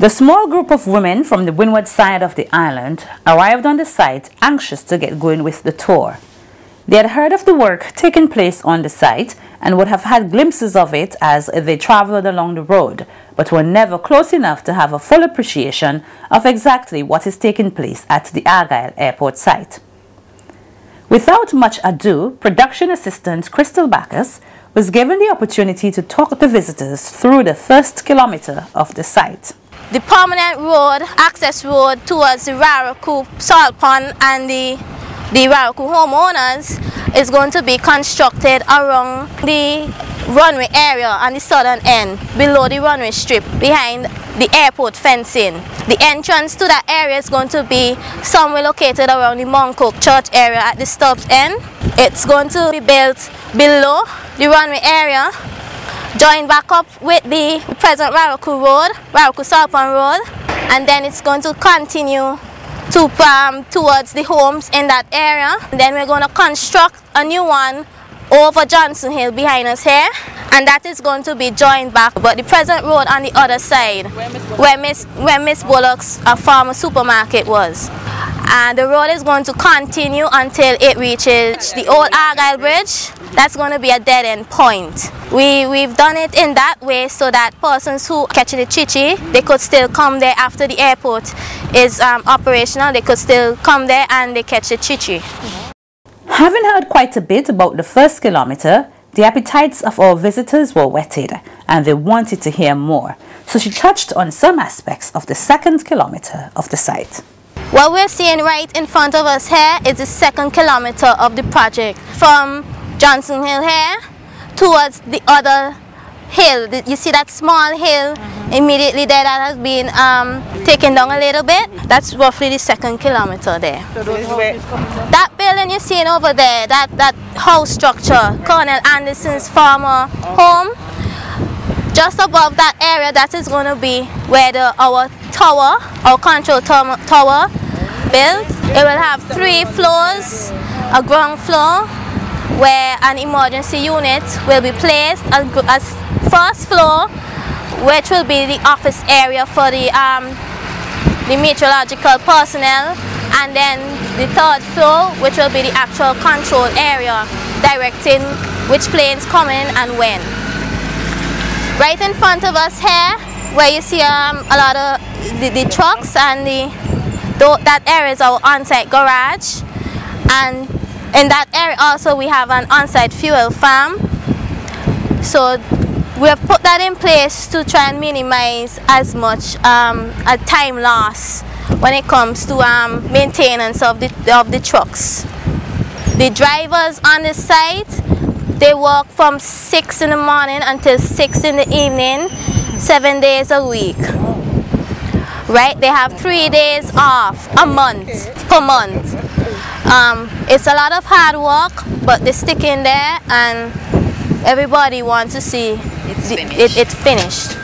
The small group of women from the windward side of the island arrived on the site anxious to get going with the tour. They had heard of the work taking place on the site and would have had glimpses of it as they traveled along the road, but were never close enough to have a full appreciation of exactly what is taking place at the Argyle airport site. Without much ado, production assistant Crystal Bacchus was given the opportunity to talk the visitors through the first kilometer of the site. The permanent road, access road towards the Raraku salt pond and the Raraku homeowners is going to be constructed around the runway area on the southern end, below the runway strip, behind the airport fencing. The entrance to that area is going to be somewhere located around the Moncoke Church area at the Stubbs end. It's going to be built below the runway area, joined back up with the present Raraku Road, Raraku Salt Pond Road, and then it's going to continue to towards the homes in that area. And then we're going to construct a new one over Johnson Hill behind us here, and that is going to be joined back, but the present road on the other side where Miss Bullock's farmer supermarket was. And the road is going to continue until it reaches the old Argyle Bridge. That's going to be a dead-end point. We've done it in that way so that persons who catch the chichi, they could still come there after the airport is operational. They could still come there and they catch the chichi. Having heard quite a bit about the first kilometer, the appetites of our visitors were whetted and they wanted to hear more. So she touched on some aspects of the second kilometer of the site. What we're seeing right in front of us here is the second kilometer of the project. From Johnson Hill here towards the other hill. You see that small hill immediately there that has been taken down a little bit? That's roughly the second kilometer there. That building you're seeing over there, that house structure, Colonel Anderson's farmer home, just above that area, that is going to be where our tower, our control tower built. It will have 3 floors, a ground floor where an emergency unit will be placed, as first floor, which will be the office area for the meteorological personnel, and then the 3rd floor, which will be the actual control area, directing which planes come in and when. Right in front of us here, where you see a lot of the trucks and that area is our on-site garage, and in that area also we have an on-site fuel farm. So we have put that in place to try and minimize as much a time loss when it comes to maintenance of the trucks. The drivers on the site, they work from 6 in the morning until 6 in the evening, 7 days a week. Right? They have 3 days off a month, per month. It's a lot of hard work, but they stick in there and everybody wants to see it finished.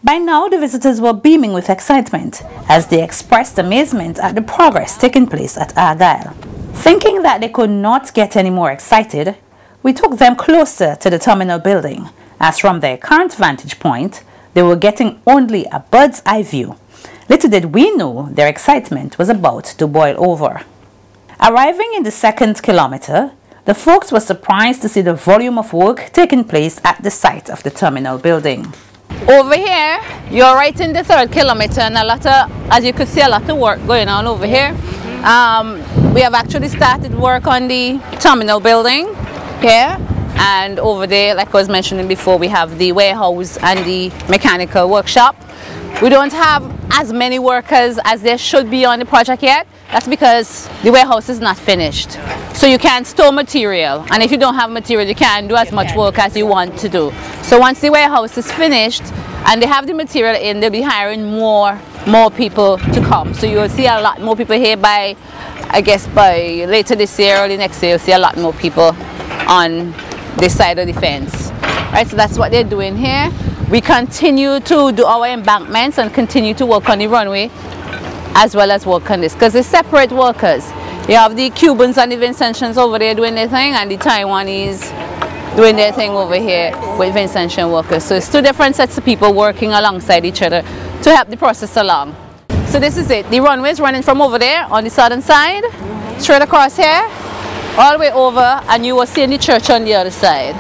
By now, the visitors were beaming with excitement as they expressed amazement at the progress taking place at Argyle. Thinking that they could not get any more excited, we took them closer to the terminal building, as from their current vantage point, they were getting only a bird's eye view. Little did we know their excitement was about to boil over. Arriving in the second kilometer, the folks were surprised to see the volume of work taking place at the site of the terminal building. Over here, you're right in the 3rd kilometer, and as you could see, a lot of work going on over here. We have actually started work on the terminal building here, and over there, like I was mentioning before, we have the warehouse and the mechanical workshop. We don't have as many workers as there should be on the project yet. That's because the warehouse is not finished. So you can't store material, and if you don't have material, you can't do as much work as you want to do. So once the warehouse is finished and they have the material in, they'll be hiring more people to come. So you'll see a lot more people here by later this year, early next year, you'll see a lot more people on this side of the fence. Right, so that's what they're doing here. We continue to do our embankments and continue to work on the runway as well as work on this, because they're separate workers. You have the Cubans and the Vincentians over there doing their thing, and the Taiwanese doing their thing over here with Vincentian workers. So it's 2 different sets of people working alongside each other to help the process along. So this is it. The runway is running from over there on the southern side, straight across here, all the way over, and you will see the church on the other side.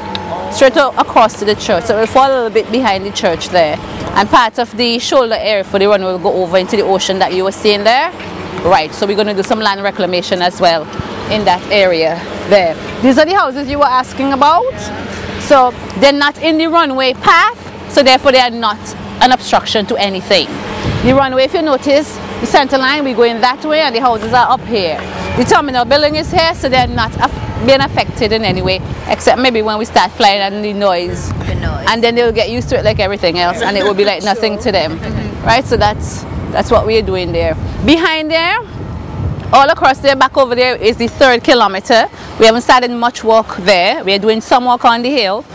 Straight across to the church. So it will fall a little bit behind the church there. And part of the shoulder area for the runway will go over into the ocean that you were seeing there. Right, so we're going to do some land reclamation as well in that area there. These are the houses you were asking about. So they're not in the runway path, so therefore they are not an obstruction to anything. The runway, if you notice, the center line, we go in that way and the houses are up here. The terminal building is here, so they're not being affected in any way, except maybe when we start flying and the noise. And then they'll get used to it like everything else, and it will be like nothing to them. Right, so that's what we are doing there. Behind there, all across there, back over there is the 3rd kilometer. We haven't started much work there. We are doing some work on the hill,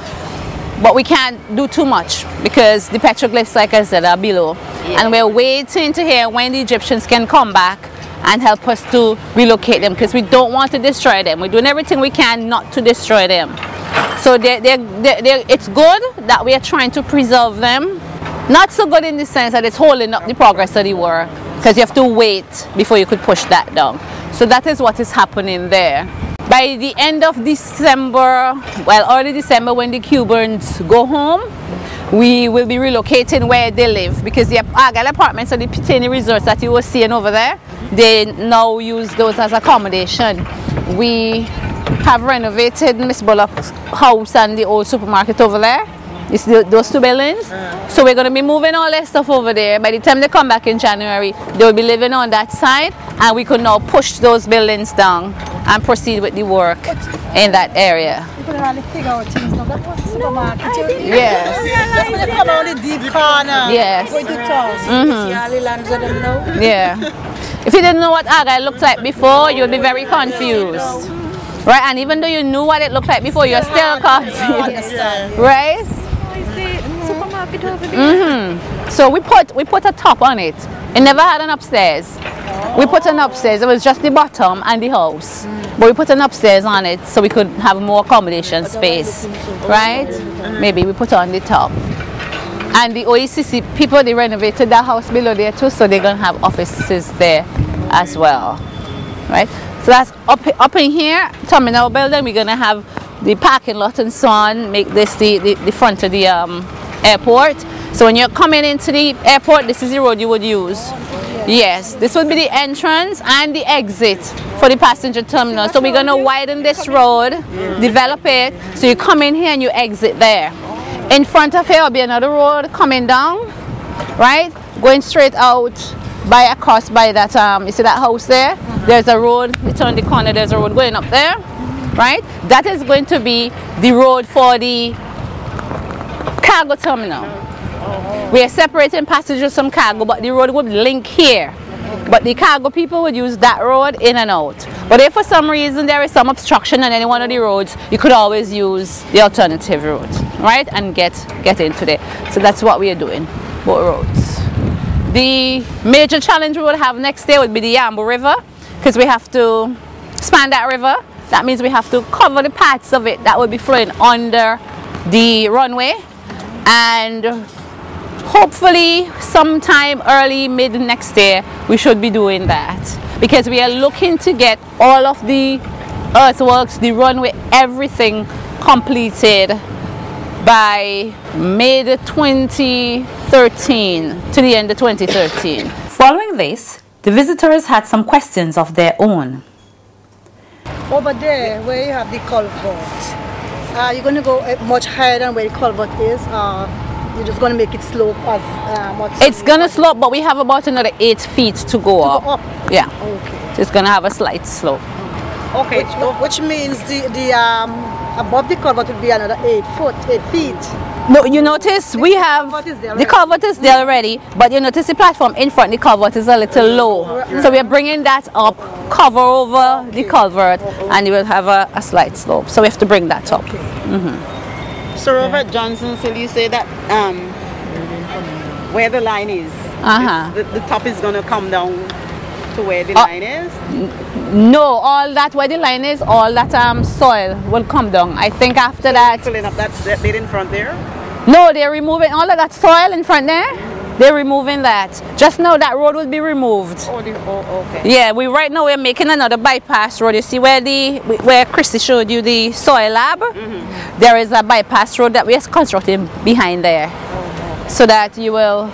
but we can't do too much because the petroglyphs, like I said, are below. And we're waiting to hear when the Egyptians can come back and help us to relocate them, because we don't want to destroy them. We're doing everything we can not to destroy them. So it's good that we are trying to preserve them. Not so good in the sense that it's holding up the progress of the work, because you have to wait before you could push that down. So that is what is happening there. By the end of December, well, early December, when the Cubans go home, we will be relocating where they live, because the Argyle apartments and the Pitani resorts that you were seeing over there, they now use those as accommodation. We have renovated Miss Bullock's house and the old supermarket over there. It's those 2 buildings. So we're going to be moving all their stuff over there. By the time they come back in January, they will be living on that side, and we could now push those buildings down and proceed with the work in that area. You can really figure out things now. That was the supermarket. Yes. That's when you come out the deep corner. Yes. Going to town. See all the lands of them now. Yeah. If you didn't know what Argyle looked like before, you'd be very confused. Right? And even though you knew what it looked like before, you're still confused. Right? Supermarket over there. So we put a top on it. It never had an upstairs. We put an upstairs. It was just the bottom and the house. But we put an upstairs on it so we could have more accommodation space. Right? Maybe we put on the top. And the OECC people, they renovated that house below there too, so they're going to have offices there as well. Right? So that's up in here, terminal building. We're going to have the parking lot and so on, make this the front of the airport. So when you're coming into the airport, this is the road you would use. Yes, this would be the entrance and the exit for the passenger terminal. So we're going to widen this road, develop it, so you come in here and you exit there. In front of here will be another road coming down, right? Going straight out across by that, you see that house there? There's a road, you turn the corner, there's a road going up there, right? That is going to be the road for the cargo terminal. We are separating passengers from cargo, but the road would link here. But the cargo people would use that road in and out. But if for some reason there is some obstruction on any one of the roads, you could always use the alternative route, right? And get into there. So that's what we are doing, both roads. The major challenge we would have next day would be the Yambo River, because we have to span that river. That means we have to cover the parts of it that will be flowing under the runway, and hopefully sometime early mid next year we should be doing that, because we are looking to get all of the earthworks, the runway, everything completed by mid 2013 to the end of 2013. Following this, the visitors had some questions of their own. Over there, where you have the culvert, are you going to go much higher than where the culvert is? You're just going to make it slope as much? It's going to slope, but we have about another 8 feet to go up. Yeah. Okay. So it's going to have a slight slope. Okay. Which means the above the culvert will be another 8 feet. No, you notice we have the culvert is there already, but you notice the platform in front, the culvert is a little low. So we are bringing that up, cover over the culvert, and you will have a slight slope. So we have to bring that up. So over at Johnson, so you say that where the line is, the top is going to come down to where the line is? No, all that where the line is, all that soil will come down. I think after that... Filling up that bit in front there? No, they're removing all of that soil in front there. They're removing that. Just now that road will be removed. Okay. Yeah, right now we're making another bypass road. You see where Christy showed you the soil lab? There is a bypass road that we are constructing behind there. So that you will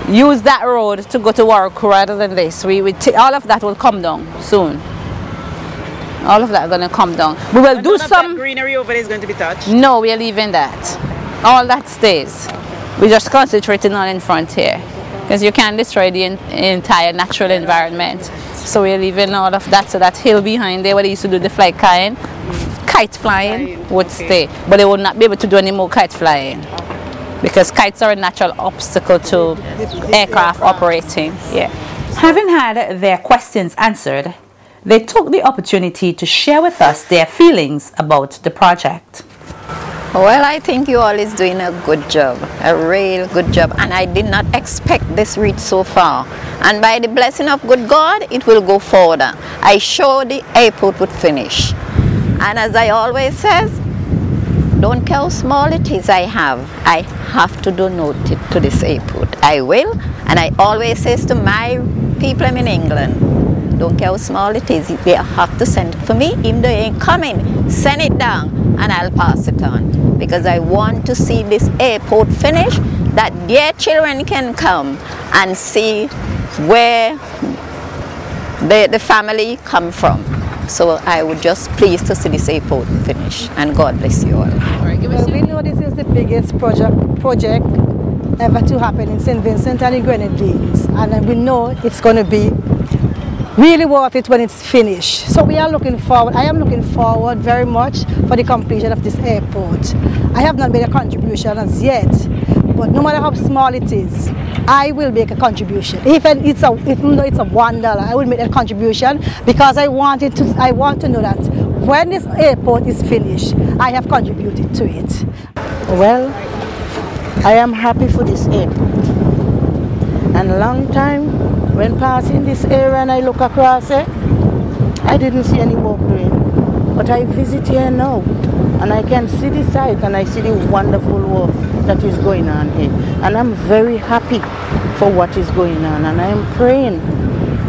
use that road to go to work rather than this. All of that will come down soon. All of that going to come down. We will do some... That greenery over there is going to be touched? No, we are leaving that. All that stays. We're just concentrating on in front here. Because you can't destroy the entire natural environment. So we're leaving all of that. So that hill behind there where they used to do the kite flying would stay. But they will not be able to do any more kite flying. Because kites are a natural obstacle to aircraft operating. Yeah. Having had their questions answered, they took the opportunity to share with us their feelings about the project. Well, I think you all is doing a good job, a real good job, and I did not expect this reach so far. And by the blessing of good God, it will go further. I sure the airport would finish. And as I always says, don't care how small it is I have to donate it to this airport. I will, and I always says to my people in England, don't care how small it is, they have to send it for me. Even though it ain't coming, send it down and I'll pass it on. Because I want to see this airport finish, that their children can come and see where the family come from. So I would just pleased to see this airport finish, and God bless you all. Well, we know this is the biggest project ever to happen in St. Vincent and the Grenadines, and we know it's going to be really worth it when it's finished. So we are looking forward, I am looking forward very much for the completion of this airport. I have not made a contribution as yet, but no matter how small it is, I will make a contribution. Even though it's a $1, I will make a contribution because I want to know that when this airport is finished, I have contributed to it. Well, I am happy for this airport. And a long time, when passing this area and I look across it, I didn't see any work doing. But I visit here now, and I can see the site and I see the wonderful work that is going on here. And I'm very happy for what is going on. And I am praying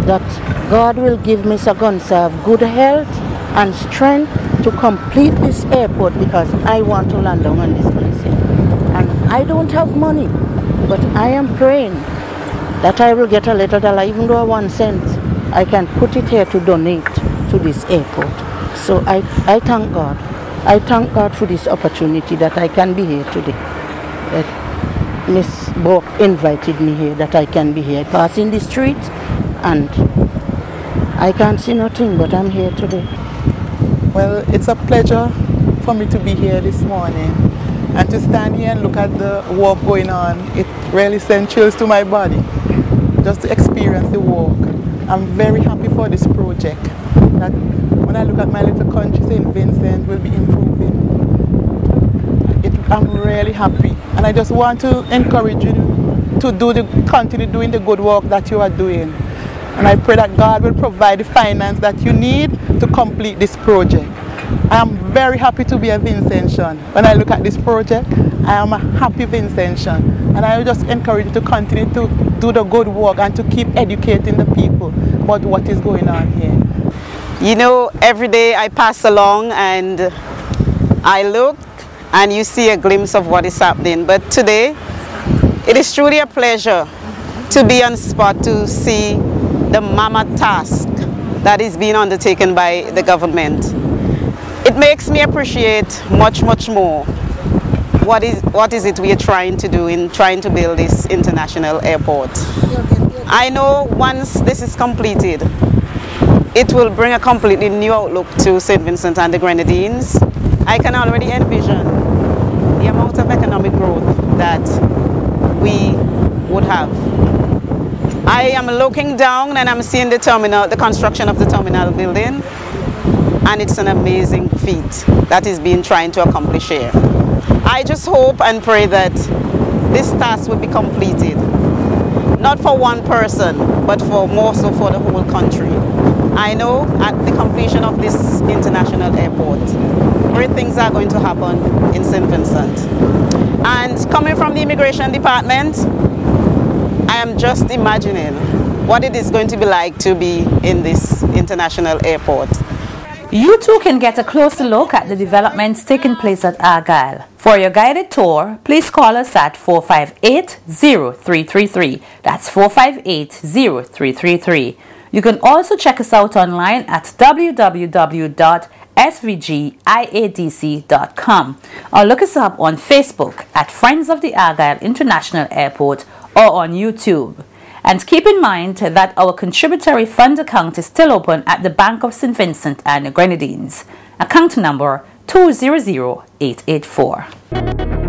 that God will give Mr. Gonsalve good health and strength to complete this airport, because I want to land down on this place here. And I don't have money, but I am praying that I will get a little dollar, even though 1 cent, I can put it here to donate to this airport. So I thank God. I thank God for this opportunity that I can be here today. Miss Bork invited me here, that I can be here. Passing the street, and I can't see nothing, but I'm here today. Well, it's a pleasure for me to be here this morning, and to stand here and look at the work going on. It really sends chills to my body, just to experience the work. I'm very happy for this project, that when I look at my little country, St. Vincent will be improving. I'm really happy, and I just want to encourage you to continue doing the good work that you are doing. And I pray that God will provide the finance that you need to complete this project. I am very happy to be a Vincentian. When I look at this project, I am a happy Vincentian. And I will just encourage you to continue to do the good work and to keep educating the people about what is going on here. You know, every day I pass along and I look and you see a glimpse of what is happening. But today, it is truly a pleasure to be on spot to see the mammoth task that is being undertaken by the government. It makes me appreciate much more what is it we are trying to do in trying to build this international airport. I know once this is completed, it will bring a completely new outlook to St. Vincent and the Grenadines. I can already envision the amount of economic growth that we would have. I am looking down and I'm seeing the terminal, the construction of the terminal building, and it's an amazing feat that is being trying to accomplish here. I just hope and pray that this task will be completed, not for one person, but more so for the whole country. I know at the completion of this international airport, great things are going to happen in St. Vincent. And coming from the Immigration Department, I am just imagining what it is going to be like to be in this international airport. You too can get a closer look at the developments taking place at Argyle. For your guided tour, please call us at 458-0333. That's 458-0333. You can also check us out online at www.svgiadc.com or look us up on Facebook at Friends of the Argyle International Airport or on YouTube. And keep in mind that our contributory fund account is still open at the Bank of St. Vincent and the Grenadines. Account number 200884.